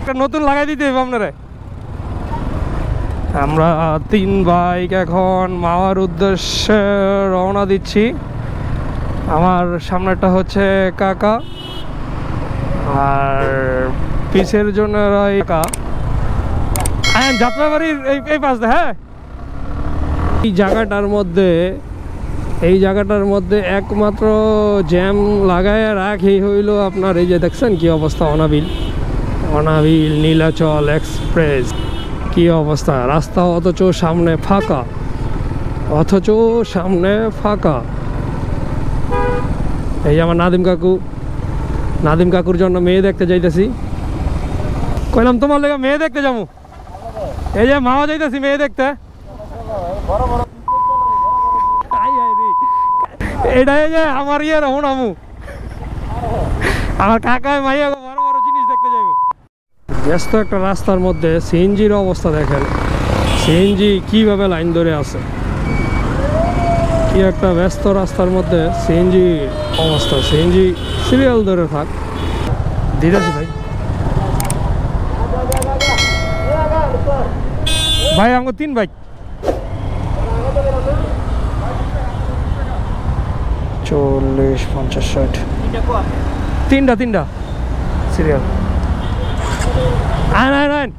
একটা নতুন লাগাই দিতে হবে আপনারা। আমরা 3 বাইক এখন মাওয়ার উদ্দেশ্যে রওনা দিচ্ছি। আমার সামনেটা হচ্ছে কাকা আর পিছের জন্য কাকা। যাত্রাবাড়ির এই পাশ দিয়ে। হ্যাঁ, এই জায়গাটার মধ্যে একমাত্র জ্যাম লাগায় রাখি হইল আপনার এই যে দেখছেন কি অবস্থা, অনাবিল নীলাচল এক্সপ্রেস কি অবস্থা, রাস্তা অথচ সামনে ফাঁকা। এই যে আমার নাদিম কাকুর জন্য মেয়ে দেখতে যাইতেছি। কইলাম তোমার লেগে মেয়ে দেখতে যাবো। এই যে মামা যাইতেছি মেয়ে দেখতে। এটাই যে আমার ইয়ে রহন আমু, আমার কাকায় মাইয়া বড় বড় জিনিস দেখতে যাইব। ব্যস্ত একটা রাস্তার মধ্যে সিএনজির অবস্থা দেখেন, সিএনজি কিভাবে লাইন ধরে আছে। কি একটা ব্যস্ত রাস্তার মধ্যে সিএনজি অবস্থা, সিএনজি সিরিয়াল ধরে থাক। দিদাসি ভাই আমাকে 3 বাইক 40, 50, 60 তিনটা সিরিয়াল। আইন